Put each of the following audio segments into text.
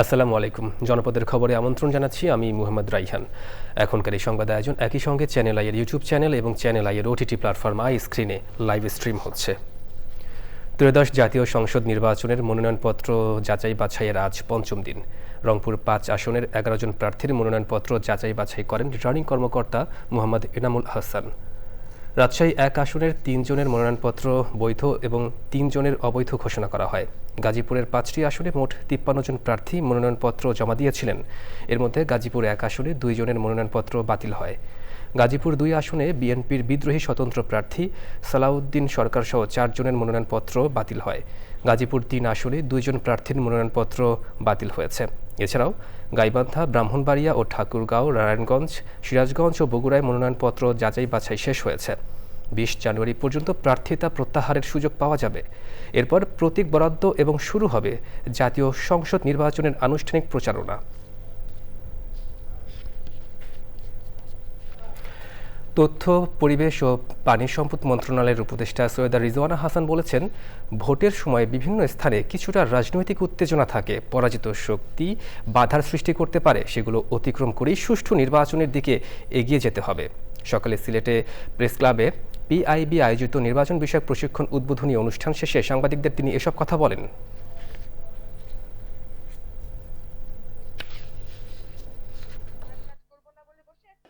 আসসালামু আলাইকুম। জনপদের খবরে আমন্ত্রণ জানাচ্ছি আমি মুহাম্মদ রাইহান। এখনকার এই সংবাদ আয়োজন একই সঙ্গে চ্যানেল আইয়ের ইউটিউব চ্যানেল এবং চ্যানেল আইয়ের ওটিটি প্ল্যাটফর্ম আই স্ক্রিনে লাইভ স্ট্রিম হচ্ছে। ত্রয়োদশ জাতীয় সংসদ নির্বাচনের মনোনয়নপত্র যাচাই বাছাইয়ের আজ পঞ্চম দিন। রংপুর ৫ আসনের ১১ জন প্রার্থীর মনোনয়নপত্র যাচাই বাছাই করেন রিটার্নিং কর্মকর্তা মোহাম্মদ এনামুল আহসান। রাজশাহী ১ আসনের ৩ জনের মনোনয়নপত্র বৈধ এবং ৩ জনের অবৈধ ঘোষণা করা হয়। গাজীপুরের ৫টি আসনে মোট ৫৩ জন প্রার্থী মনোনয়নপত্র জমা দিয়েছিলেন। এর মধ্যে গাজীপুর ১ আসনে ২ জনের মনোনয়নপত্র বাতিল হয়। গাজীপুর ২ আসনে বিএনপির বিদ্রোহী স্বতন্ত্র প্রার্থী সালাউদ্দিন সরকারসহ ৪ জনের মনোনয়নপত্র বাতিল হয়। গাজীপুর ৩ আসনে ২ জন প্রার্থীর মনোনয়নপত্র বাতিল হয়েছে। এছাড়াও গাইবান্ধা, ব্রাহ্মণবাড়িয়া ও ঠাকুরগাঁও, নারায়ণগঞ্জ, সিরাজগঞ্জ ও বগুড়ায় মনোনয়নপত্র যাচাই বাছাই শেষ হয়েছে। ২০ জানুয়ারি পর্যন্ত প্রার্থিতা প্রত্যাহারের সুযোগ পাওয়া যাবে। এরপর প্রতীক বরাদ্দ এবং শুরু হবে জাতীয় সংসদ নির্বাচনের আনুষ্ঠানিক প্রচারণা। তথ্য, পরিবেশ ও পানি সম্পদ মন্ত্রণালয়ের উপদেষ্টা সৈয়দা রিজওয়ানা হাসান বলেছেন, ভোটের সময় বিভিন্ন স্থানে কিছুটা রাজনৈতিক উত্তেজনা থাকে, পরাজিত শক্তি বাধার সৃষ্টি করতে পারে, সেগুলো অতিক্রম করেই সুষ্ঠু নির্বাচনের দিকে এগিয়ে যেতে হবে। সকালে সিলেটে প্রেস ক্লাবে পিআইবি আয়োজিত নির্বাচন বিষয়ক প্রশিক্ষণ উদ্বোধনী অনুষ্ঠান শেষে সাংবাদিকদের তিনি এসব কথা বলেন।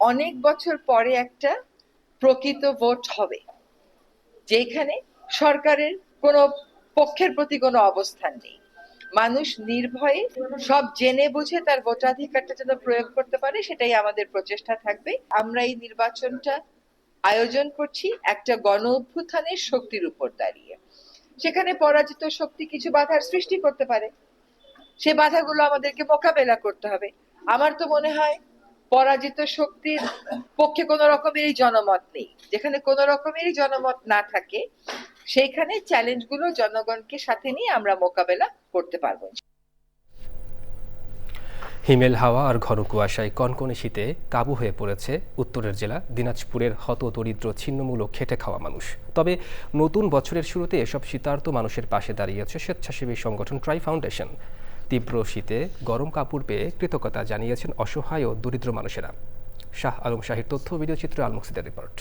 অনেক বছর পরে একটা প্রকৃত ভোট হবে, যেখানে সরকারের কোনো পক্ষের প্রতি কোনো অবস্থান নেই। মানুষ নির্ভয়ে সব জেনে বুঝে তার ভোটাধিকারটা যেন প্রয়োগ করতে পারে, সেটাই আমাদের প্রচেষ্টা থাকবে। আমরা এই নির্বাচনটা আয়োজন করছি একটা গণ অভ্যুত্থানের শক্তির উপর দাঁড়িয়ে। সেখানে পরাজিত শক্তি কিছু বাধার সৃষ্টি করতে পারে, সে বাধাগুলো আমাদেরকে মোকাবেলা করতে হবে। আমার তো মনে হয় পরাজিত শক্তির পক্ষে কোনো রকমেরই জনমত নেই। যেখানে কোনো রকমেরই জনমত না থাকে, সেইখানে চ্যালেঞ্জগুলো জনগণকে সাথে নিয়ে আমরা মোকাবেলা করতে পারবো। হিমেল হাওয়া আর ঘন কুয়াশায় কনকনে শীতে কাবু হয়ে পড়েছে উত্তরের জেলা দিনাজপুরের হতদরিদ্র ছিন্নমূল ও খেটে খাওয়া মানুষ। তবে নতুন বছরের শুরুতে এসব শীতার্ত মানুষের পাশে দাঁড়িয়েছে স্বেচ্ছাসেবী সংগঠন ট্রাই ফাউন্ডেশন। তীব্র শীতে গরম কাপড় পেয়ে কৃতজ্ঞতা জানিয়েছেন অসহায় ও দরিদ্র মানুষেরা। শাহ আলম শাহীর তথ্য, ভিডিওচিত্রে আলমুকসিদের রিপোর্ট।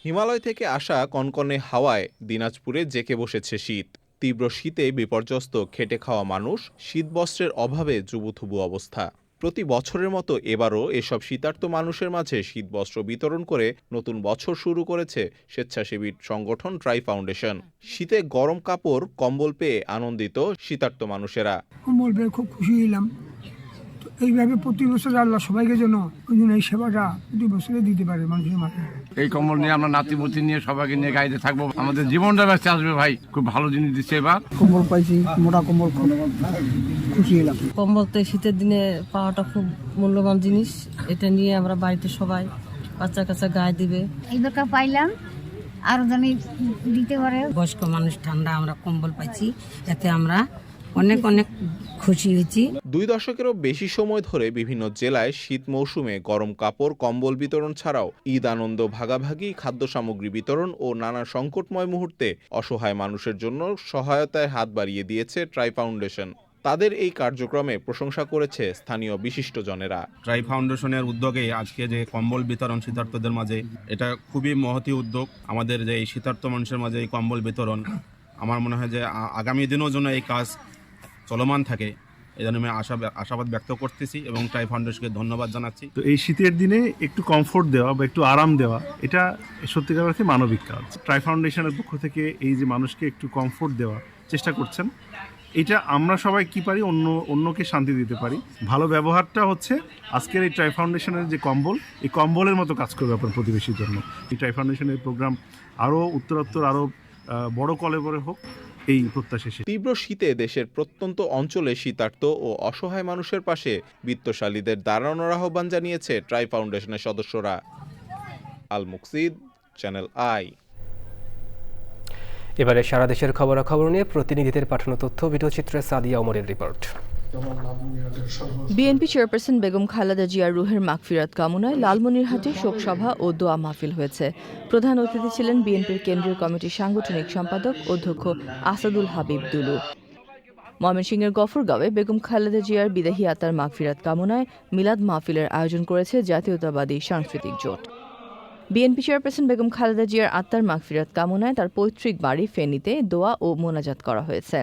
হিমালয় থেকে আসা কনকনে হাওয়ায় দিনাজপুরে জেঁকে বসেছে শীত। তীব্র শীতে বিপর্যস্ত খেটে খাওয়া মানুষ, শীতবস্ত্রের অভাবে জুবুথুবু অবস্থা। প্রতি বছরের মতো এবারও এসব শীতার্ত মানুষের মাঝে শীতবস্ত্র বিতরণ করে নতুন বছর শুরু করেছে স্বেচ্ছাসেবী সংগঠন ট্রাই ফাউন্ডেশন। শীতে গরম কাপড়, কম্বল পেয়ে আনন্দিত শীতার্ত মানুষেরা। কম্বল পেয়ে খুব খুশি হলাম। তো এইভাবে প্রতি বছর আল্লাহ সবাইকে যেন ওই জন্য এই সেবাটা প্রতি বছরে দিতে পারে মানুষের মাঝে। এই কম্বল নিয়ে আমরা নাতিপুতি নিয়ে সবাইকে নিয়ে গাড়িতে থাকবো, আমাদের জীবনটা বেঁচে আসবে। ভাই খুব ভালো জিনিস দিচ্ছে এবার। কম্বল পাইছি, মোটা কম্বল, খুশি হলাম। কম্বল তো শীতের দিনে পাওয়াটা খুব মূল্যবান জিনিস। এটা নিয়ে আমরা বাড়িতে সবাই বাচ্চা কাচ্চা গায়ে দিবে। এইবার পাইলাম, আরো জানি দিতে পারে। বয়স্ক মানুষ ঠান্ডা, আমরা কম্বল পাইছি, এতে আমরা অনেক অনেক খুশি হয়েছি। 2 দশকেরও বেশি সময় ধরে বিভিন্ন জেলায় শীত মৌসুমে গরম কাপড়, কম্বল বিতরণ ছাড়াও ঈদ আনন্দ ভাগাভাগি, খাদ্য সামগ্রী বিতরণ ও নানা সংকটময় মুহূর্তে অসহায় মানুষের জন্য সহায়তায় হাত বাড়িয়ে দিয়েছে ট্রাই ফাউন্ডেশন। তাদের এই কার্যক্রমে প্রশংসা করেছে স্থানীয় বিশিষ্টজনেরা। ট্রাই ফাউন্ডেশনের উদ্যোগে আজকে যে কম্বল বিতরণ শীতার্তদের মাঝে, এটা খুবই মহতি উদ্যোগ। আমাদের যে এই শীতার্ত মানুষের মাঝে এই কম্বল বিতরণ, আমার মনে হয় যে আগামী দিনের জন্য এই কাজ চলমান থাকে, এই জন্য আমি আশাবাদ ব্যক্ত করতেছি এবং ট্রাই ফাউন্ডেশনকে ধন্যবাদ জানাচ্ছি। তো এই শীতের দিনে একটু কমফোর্ট দেওয়া বা একটু আরাম দেওয়া, এটা সত্যিকার অর্থে মানবিক কাজ। ট্রাই ফাউন্ডেশনের পক্ষ থেকে এই যে মানুষকে একটু কমফোর্ট দেওয়া চেষ্টা করছেন, এটা আমরা সবাই কি পারি, অন্যকে শান্তি দিতে পারি। ভালো ব্যবহারটা হচ্ছে আজকের এই ট্রাই ফাউন্ডেশনের যে কম্বল, এই কম্বলের মতো কাজ করবে আপনার প্রতিবেশীর জন্য। এই ট্রাই ফাউন্ডেশনের প্রোগ্রাম আরও উত্তরোত্তর আরও বড় কলেবরে হোক, এই প্রত্যাশা। তীব্র শীতে দেশের প্রত্যন্ত অঞ্চলে শীতার্ত ও অসহায় মানুষের পাশে বিত্তশালীদের দাঁড়ানোর আহ্বান জানিয়েছে ট্রাই ফাউন্ডেশনের সদস্যরা। আল মুকসিদ, চ্যানেল আই। এবারে সারা দেশের খবরাখবর নিয়ে প্রতিনিধিদের পাঠানো তথ্য, ভিডিওচিত্রে সাদিয়া ওমরের report. BNP chairperson Begum Khaleda জিয়ার রুহের মাগফিরাত কামনায় লালমনিরহাটে শোকসভা ও দোয়া মাহফিল হয়েছে। প্রধান অতিথি ছিলেন বিএনপির কেন্দ্রীয় কমিটির সাংগঠনিক সম্পাদক অধ্যক্ষ আসাদুল হাবিব দুলু। ময়মনসিংহের গফরগাঁওয়ে বেগম খালেদা জিয়ার বিদেহী আত্মার মাগফিরাত কামনায় মিলাদ মাহফিলের আয়োজন করেছে জাতীয়তাবাদী সাংস্কৃতিক জোট। বিএনপি চেয়ারপারসন বেগম খালেদা জিয়ার আত্মার মাগফিরাত কামনায় তার পৈতৃক বাড়ি ফেনীতে দোয়া ও মোনাজাত করা হয়েছে।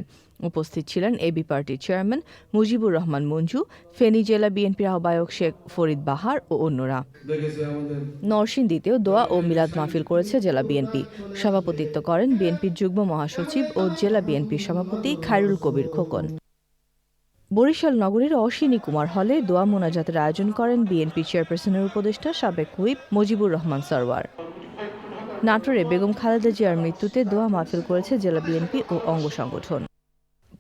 উপস্থিত ছিলেন এবি পার্টির চেয়ারম্যান মুজিবুর রহমান মঞ্জু, ফেনী জেলা বিএনপির আহ্বায়ক শেখ ফরিদ বাহার ও অন্যরা। নরসিংদীতেও দোয়া ও মিলাদ মাহফিল করেছে জেলা বিএনপি। সভাপতিত্ব করেন বিএনপির যুগ্ম মহাসচিব ও জেলা বিএনপির সভাপতি খায়রুল কবির খোকন। বরিশাল নগরীর অশ্বিনী কুমার হলে দোয়া মোনাজাতের আয়োজন করেন বিএনপি চেয়ারপারসনের উপদেষ্টা সাবেক হুইপ মুজিবুর রহমান সরওয়ার। নাটোরে বেগম খালেদা জিয়ার মৃত্যুতে দোয়া মাহফিল করেছে জেলা বিএনপি ও অঙ্গ সংগঠন।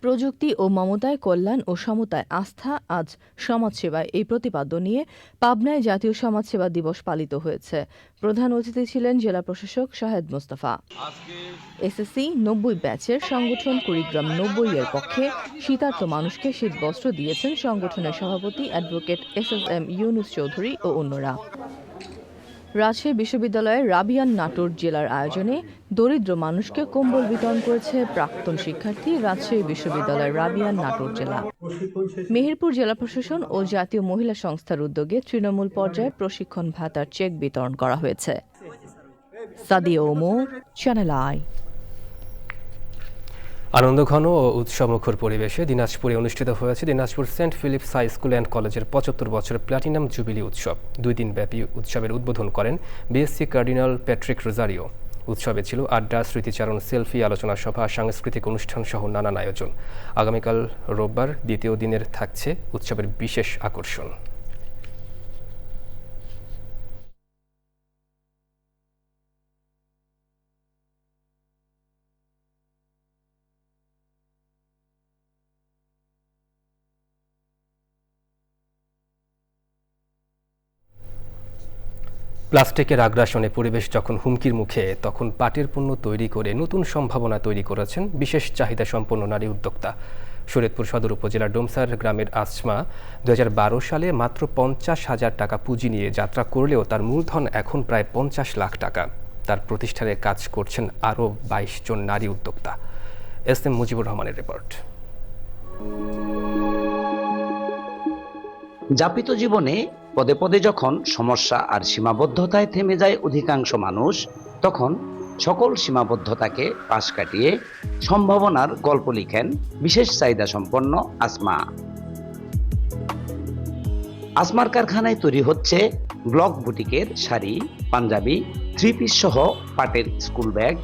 প্রযুক্তি ও মমতায় কল্যাণ ও সমতায় আস্থা, আজ সমাজসেবায় এই প্রতিপাদ্য নিয়ে পাবনায় জাতীয় সমাজসেবা দিবস পালিত হয়েছে। প্রধান অতিথি ছিলেন জেলা প্রশাসক শাহেদ মোস্তফা। এসএসসি 90 ব্যাচের সংগঠন কুড়িগ্রাম 90 এর পক্ষে শীতার্ত মানুষকে শীতবস্ত্র দিয়েছেন সংগঠনের সভাপতি অ্যাডভোকেট SSM ইউনুস চৌধুরী ও অন্যরা। রাজশাহী বিশ্ববিদ্যালয়ের রাবিয়ান নাটোর জেলার আয়োজনে দরিদ্র মানুষকে কম্বল বিতরণ করেছে প্রাক্তন শিক্ষার্থী রাজশাহী বিশ্ববিদ্যালয়ের রাবিয়ান নাটোর জেলা। মেহেরপুর জেলা প্রশাসন ও জাতীয় মহিলা সংস্থার উদ্যোগে তৃণমূল পর্যায়ে প্রশিক্ষণ ভাতার চেক বিতরণ করা হয়েছে। সাদিয়া ওমো, চ্যানেল আই। আনন্দঘন ও উৎসবমুখর পরিবেশে দিনাজপুরে অনুষ্ঠিত হয়েছে Dinajpur Saint Philips High School and কলেজের 75 বছরের প্ল্যাটিনাম জুবিলি উৎসব। 2 দিন ব্যাপী উৎসবের উদ্বোধন করেন বিএসসি কার্ডিনাল প্যাট্রিক রোজারিও। উৎসবে ছিল আড্ডা, স্মৃতিচারণ, সেলফি, আলোচনা সভা, সাংস্কৃতিক অনুষ্ঠান সহ নানান আয়োজন। আগামীকাল রোববার দ্বিতীয় দিনের থাকছে উৎসবের বিশেষ আকর্ষণ। প্লাস্টিকের আগ্রাসনে পরিবেশ যখন হুমকির মুখে, তখন পাটের পণ্য তৈরি করে নতুন সম্ভাবনা তৈরি করেছেন বিশেষ চাহিদা সম্পন্ন নারী উদ্যোক্তা। শরীয়তপুর সদর উপজেলার ডোমসার গ্রামের আসমা 2012 সালে মাত্র 50,000 টাকা পুঁজি নিয়ে যাত্রা করলেও তার মূলধন এখন প্রায় 50 লাখ টাকা। তার প্রতিষ্ঠানে কাজ করছেন আরও 22 জন নারী উদ্যোক্তা। SM মুজিবুর রহমানের রিপোর্ট। যাপিত জীবনে পদে পদে যখন সমস্যা আর সীমাবদ্ধতায় থেমে যায় অধিকাংশ মানুষ, তখন সকল সীমাবদ্ধতাকে পাশ কাটিয়ে সম্ভাবনার গল্প লিখেন বিশেষ চাহিদা সম্পন্ন আসমা। আসমার কারখানায় তৈরি হচ্ছে ব্লক বুটিকের শাড়ি, পাঞ্জাবি, 3 পিস সহ পাটের স্কুল ব্যাগ,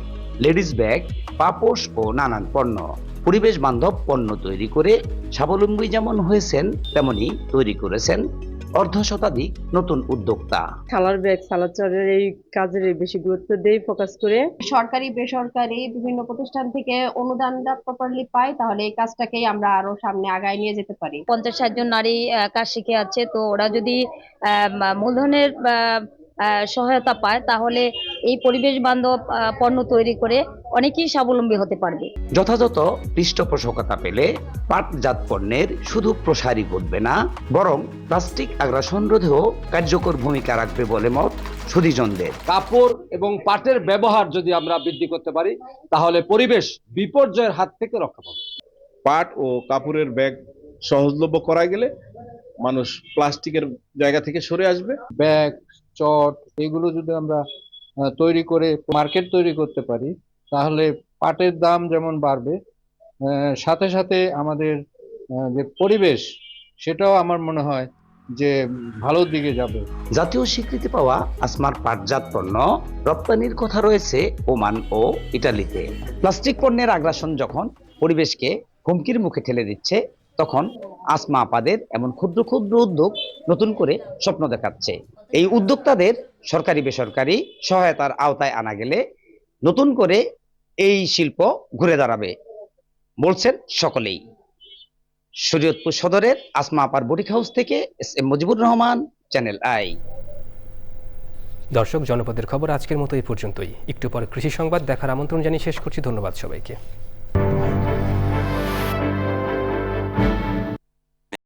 লেডিস ব্যাগ, পাপোশ ও নানান পণ্য। পরিবেশ বান্ধব পণ্য তৈরি করে স্বাবলম্বী যেমন হয়েছেন, তেমনি তৈরি করেছেন অর্ধশতাধিক নতুন উদ্যোক্তা। খালার ব্যাগ, সালাচারের এই কাজের বেশি গুরুত্ব দেই, ফোকাস করে। সরকারি বেসরকারি বিভিন্ন প্রতিষ্ঠান থেকে অনুদানটা প্রপারলি পাই, তাহলে এই কাজটাকেই আমরা আরো সামনে আগায় নিয়ে যেতে পারি। 50-60 জন নারী কাজ শিখে আছে, তো ওরা যদি মূলধনের সহায়তা পায়, তাহলে এই পরিবেশ বান্ধব পণ্য তৈরি করে অনেকেই স্বাবলম্বী হতে পারবে। যথাযথ পৃষ্ঠপোষকতা পেলে পাটজাত পণ্যের শুধু প্রসারই ঘটবে না, বরং প্লাস্টিক আগ্রাসন রোধেও কার্যকর ভূমিকা রাখবে বলে মত সুধীজনদের। কাপড় এবং পাটের ব্যবহার যদি আমরা বৃদ্ধি করতে পারি, তাহলে পরিবেশ বিপর্যয়ের হাত থেকে রক্ষা পাবে। পাট ও কাপড়ের ব্যাগ সহজলভ্য করা গেলে মানুষ প্লাস্টিকের জায়গা থেকে সরে আসবে। ব্যাগ, চট এগুলো যদি আমরা তৈরি করে মার্কেট তৈরি করতে পারি, তাহলে পাটের দাম যেমন বাড়বে, সাথে সাথে আমাদের যে পরিবেশ, সেটাও আমার মনে হয় যে ভালোর দিকে যাবে। জাতীয় স্বীকৃতি পাওয়া আসমার পাটজাত পণ্য রপ্তানির কথা রয়েছে ওমান ও ইটালিতে। প্লাস্টিক পণ্যের আগ্রাসন যখন পরিবেশকে হুমকির মুখে ঠেলে দিচ্ছে, তখন আসমা আপাদের এমন ক্ষুদ্র ক্ষুদ্র উদ্যোগ নতুন করে স্বপ্ন দেখাচ্ছে। এই উদ্যোক্তাদের সরকারি বেসরকারি সহায়তার আওতায় আনা গেলে নতুন করে এই শিল্প ঘুরে দাঁড়াবে বলছেন সকলেই। শরীয়তপুর সদরের আসমা আপার বুটিক হাউস থেকে SM Mujibur Rahman, channel I. দর্শক, জনপদের খবর আজকের মতো এই পর্যন্তই। একটু পরে কৃষি সংবাদ দেখার আমন্ত্রণ জানিয়ে শেষ করছি। ধন্যবাদ সবাইকে।